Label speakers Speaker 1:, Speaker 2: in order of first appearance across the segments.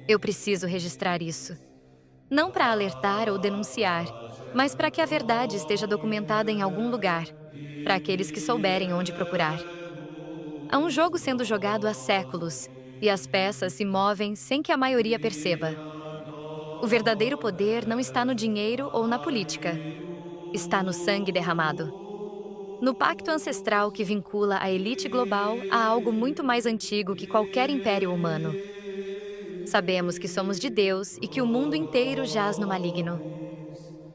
Speaker 1: Eu preciso registrar isso. Não para alertar ou denunciar, mas para que a verdade esteja documentada em algum lugar, para aqueles que souberem onde procurar. Há um jogo sendo jogado há séculos, e as peças se movem sem que a maioria perceba. O verdadeiro poder não está no dinheiro ou na política. Está no sangue derramado. No pacto ancestral que vincula a elite global a algo muito mais antigo que qualquer império humano. Sabemos que somos de Deus e que o mundo inteiro jaz no maligno.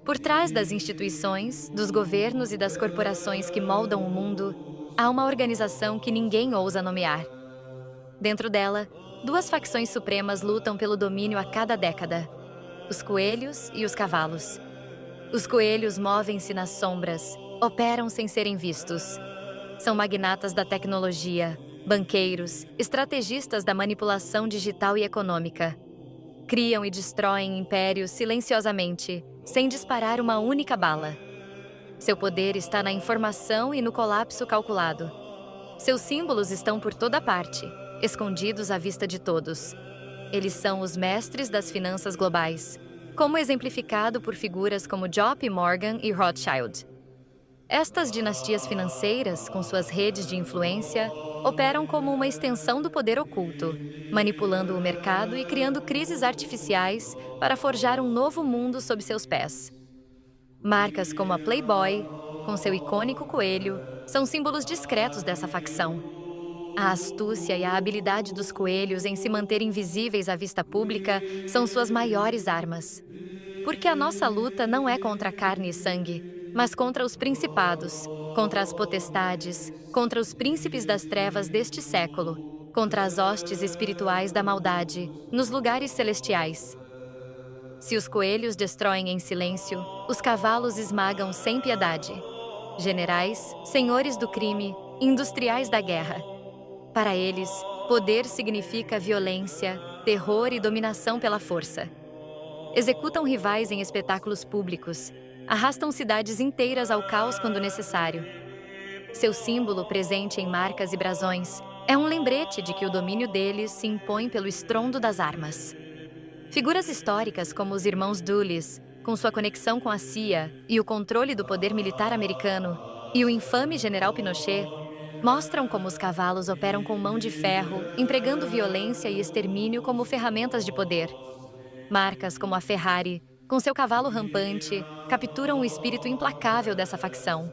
Speaker 1: Por trás das instituições, dos governos e das corporações que moldam o mundo, há uma organização que ninguém ousa nomear. Dentro dela, duas facções supremas lutam pelo domínio a cada década: os coelhos e os cavalos. Os coelhos movem-se nas sombras, operam sem serem vistos. São magnatas da tecnologia, banqueiros, estrategistas da manipulação digital e econômica. Criam e destroem impérios silenciosamente, sem disparar uma única bala. Seu poder está na informação e no colapso calculado. Seus símbolos estão por toda parte, escondidos à vista de todos. Eles são os mestres das finanças globais, como exemplificado por figuras como JP Morgan e Rothschild. Estas dinastias financeiras, com suas redes de influência, operam como uma extensão do poder oculto, manipulando o mercado e criando crises artificiais para forjar um novo mundo sob seus pés. Marcas como a Playboy, com seu icônico coelho, são símbolos discretos dessa facção. A astúcia e a habilidade dos coelhos em se manter invisíveis à vista pública são suas maiores armas. Porque a nossa luta não é contra carne e sangue, mas contra os principados, contra as potestades, contra os príncipes das trevas deste século, contra as hostes espirituais da maldade, nos lugares celestiais. Se os coelhos destroem em silêncio, os cavalos esmagam sem piedade. Generais, senhores do crime, industriais da guerra. Para eles, poder significa violência, terror e dominação pela força. Executam rivais em espetáculos públicos, arrastam cidades inteiras ao caos quando necessário. Seu símbolo, presente em marcas e brasões, é um lembrete de que o domínio deles se impõe pelo estrondo das armas. Figuras históricas como os irmãos Dulles, com sua conexão com a CIA e o controle do poder militar americano, e o infame general Pinochet, mostram como os cavalos operam com mão de ferro, empregando violência e extermínio como ferramentas de poder. Marcas como a Ferrari, com seu cavalo rampante, capturam o espírito implacável dessa facção.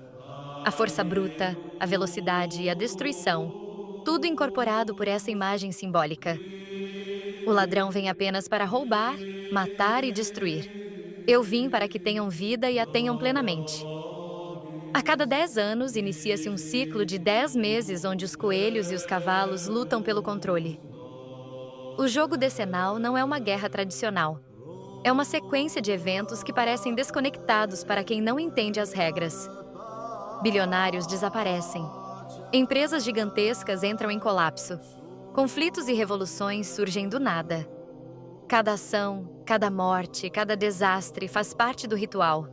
Speaker 1: A força bruta, a velocidade e a destruição, tudo incorporado por essa imagem simbólica. O ladrão vem apenas para roubar, matar e destruir. Eu vim para que tenham vida e a tenham plenamente. A cada 10 anos, inicia-se um ciclo de 10 meses onde os coelhos e os cavalos lutam pelo controle. O jogo decenal não é uma guerra tradicional. É uma sequência de eventos que parecem desconectados para quem não entende as regras. Bilionários desaparecem. Empresas gigantescas entram em colapso. Conflitos e revoluções surgem do nada. Cada ação, cada morte, cada desastre faz parte do ritual.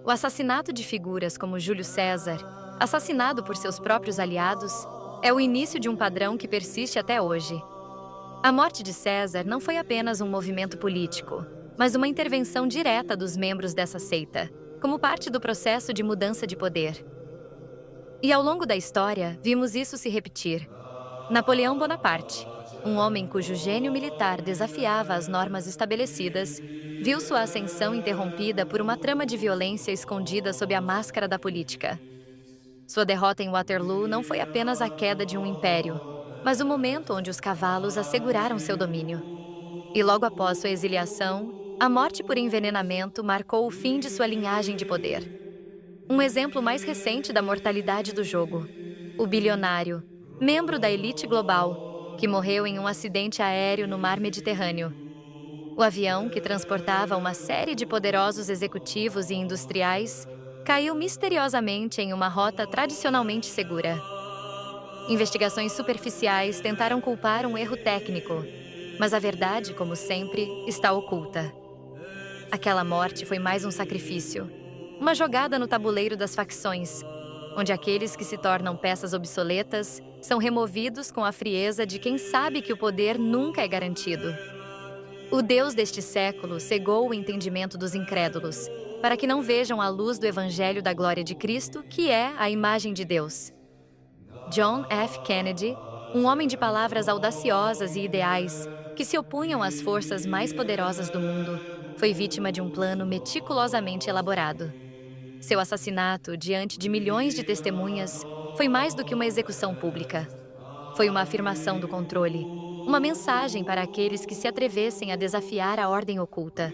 Speaker 1: O assassinato de figuras como Júlio César, assassinado por seus próprios aliados, é o início de um padrão que persiste até hoje. A morte de César não foi apenas um movimento político, mas uma intervenção direta dos membros dessa seita, como parte do processo de mudança de poder. E ao longo da história, vimos isso se repetir. Napoleão Bonaparte, um homem cujo gênio militar desafiava as normas estabelecidas, viu sua ascensão interrompida por uma trama de violência escondida sob a máscara da política. Sua derrota em Waterloo não foi apenas a queda de um império, mas o momento onde os cavalos asseguraram seu domínio. E logo após sua exiliação, a morte por envenenamento marcou o fim de sua linhagem de poder. Um exemplo mais recente da mortalidade do jogo: o bilionário, membro da elite global, que morreu em um acidente aéreo no mar Mediterrâneo. O avião, que transportava uma série de poderosos executivos e industriais, caiu misteriosamente em uma rota tradicionalmente segura. Investigações superficiais tentaram culpar um erro técnico, mas a verdade, como sempre, está oculta. Aquela morte foi mais um sacrifício, uma jogada no tabuleiro das facções, onde aqueles que se tornam peças obsoletas são removidos com a frieza de quem sabe que o poder nunca é garantido. O Deus deste século cegou o entendimento dos incrédulos, para que não vejam a luz do Evangelho da glória de Cristo, que é a imagem de Deus. John F. Kennedy, um homem de palavras audaciosas e ideais, que se opunham às forças mais poderosas do mundo, foi vítima de um plano meticulosamente elaborado. Seu assassinato, diante de milhões de testemunhas, foi mais do que uma execução pública. Foi uma afirmação do controle, uma mensagem para aqueles que se atrevessem a desafiar a ordem oculta.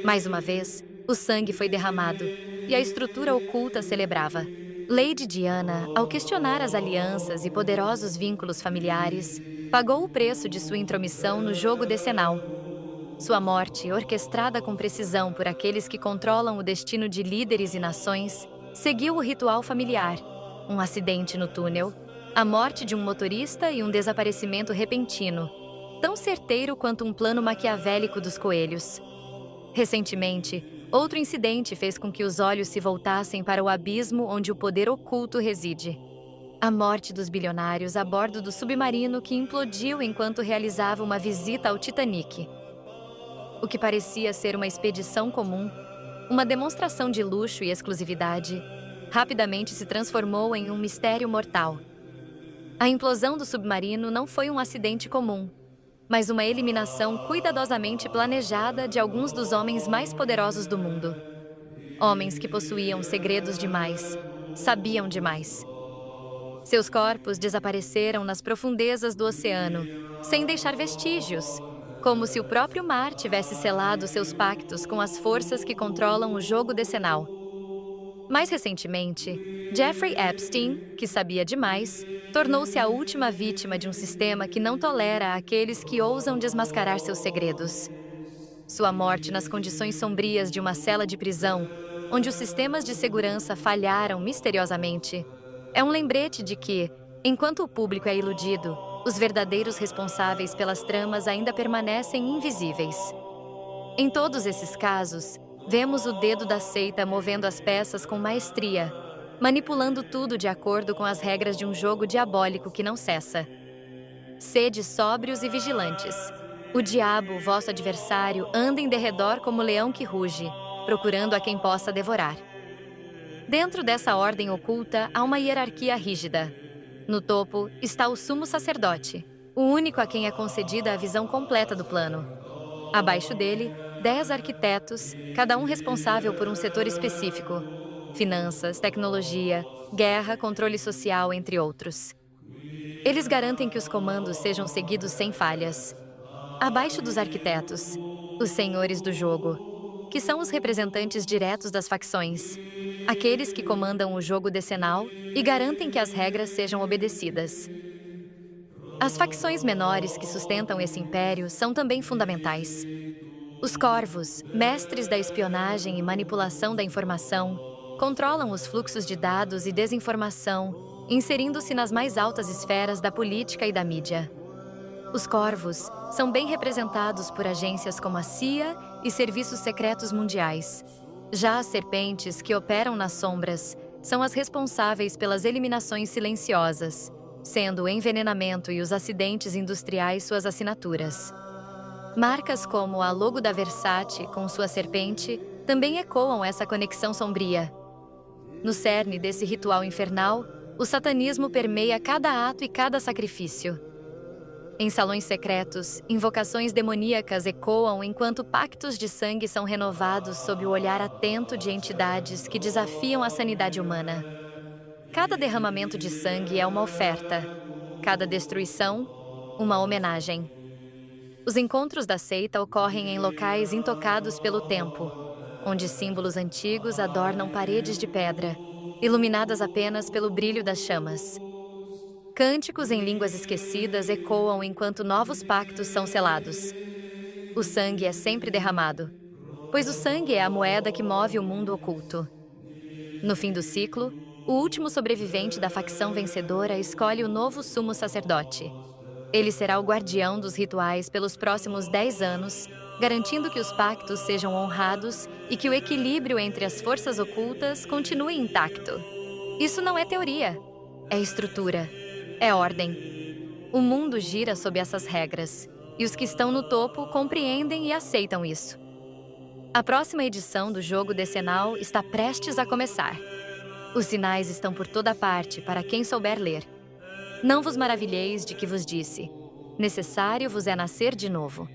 Speaker 1: Mais uma vez, o sangue foi derramado e a estrutura oculta celebrava. Lady Diana, ao questionar as alianças e poderosos vínculos familiares, pagou o preço de sua intromissão no jogo decenal. Sua morte, orquestrada com precisão por aqueles que controlam o destino de líderes e nações, seguiu o ritual familiar: um acidente no túnel, a morte de um motorista e um desaparecimento repentino, tão certeiro quanto um plano maquiavélico dos coelhos. Recentemente, outro incidente fez com que os olhos se voltassem para o abismo onde o poder oculto reside. A morte dos bilionários a bordo do submarino que implodiu enquanto realizava uma visita ao Titanic. O que parecia ser uma expedição comum, uma demonstração de luxo e exclusividade, rapidamente se transformou em um mistério mortal. A implosão do submarino não foi um acidente comum, mas uma eliminação cuidadosamente planejada de alguns dos homens mais poderosos do mundo. Homens que possuíam segredos demais, sabiam demais. Seus corpos desapareceram nas profundezas do oceano, sem deixar vestígios, como se o próprio mar tivesse selado seus pactos com as forças que controlam o jogo decenal. Mais recentemente, Jeffrey Epstein, que sabia demais, tornou-se a última vítima de um sistema que não tolera aqueles que ousam desmascarar seus segredos. Sua morte nas condições sombrias de uma cela de prisão, onde os sistemas de segurança falharam misteriosamente, é um lembrete de que, enquanto o público é iludido, os verdadeiros responsáveis pelas tramas ainda permanecem invisíveis. Em todos esses casos, vemos o dedo da seita movendo as peças com maestria, manipulando tudo de acordo com as regras de um jogo diabólico que não cessa. Sede sóbrios e vigilantes. O diabo, vosso adversário, anda em derredor como leão que ruge, procurando a quem possa devorar. Dentro dessa ordem oculta há uma hierarquia rígida. No topo está o sumo sacerdote, o único a quem é concedida a visão completa do plano. Abaixo dele, 10 arquitetos, cada um responsável por um setor específico: finanças, tecnologia, guerra, controle social, entre outros. Eles garantem que os comandos sejam seguidos sem falhas. Abaixo dos arquitetos, os senhores do jogo, que são os representantes diretos das facções, aqueles que comandam o jogo decenal e garantem que as regras sejam obedecidas. As facções menores que sustentam esse império são também fundamentais. Os corvos, mestres da espionagem e manipulação da informação, controlam os fluxos de dados e desinformação, inserindo-se nas mais altas esferas da política e da mídia. Os corvos são bem representados por agências como a CIA e serviços secretos mundiais. Já as serpentes, que operam nas sombras, são as responsáveis pelas eliminações silenciosas, sendo o envenenamento e os acidentes industriais suas assinaturas. Marcas como a logo da Versace, com sua serpente, também ecoam essa conexão sombria. No cerne desse ritual infernal, o satanismo permeia cada ato e cada sacrifício. Em salões secretos, invocações demoníacas ecoam enquanto pactos de sangue são renovados sob o olhar atento de entidades que desafiam a sanidade humana. Cada derramamento de sangue é uma oferta, cada destruição, uma homenagem. Os encontros da seita ocorrem em locais intocados pelo tempo, onde símbolos antigos adornam paredes de pedra, iluminadas apenas pelo brilho das chamas. Cânticos em línguas esquecidas ecoam enquanto novos pactos são selados. O sangue é sempre derramado, pois o sangue é a moeda que move o mundo oculto. No fim do ciclo, o último sobrevivente da facção vencedora escolhe o novo sumo sacerdote. Ele será o guardião dos rituais pelos próximos 10 anos, garantindo que os pactos sejam honrados e que o equilíbrio entre as forças ocultas continue intacto. Isso não é teoria, é estrutura, é ordem. O mundo gira sob essas regras, e os que estão no topo compreendem e aceitam isso. A próxima edição do jogo decenal está prestes a começar. Os sinais estão por toda parte para quem souber ler. Não vos maravilheis de que vos disse: necessário vos é nascer de novo.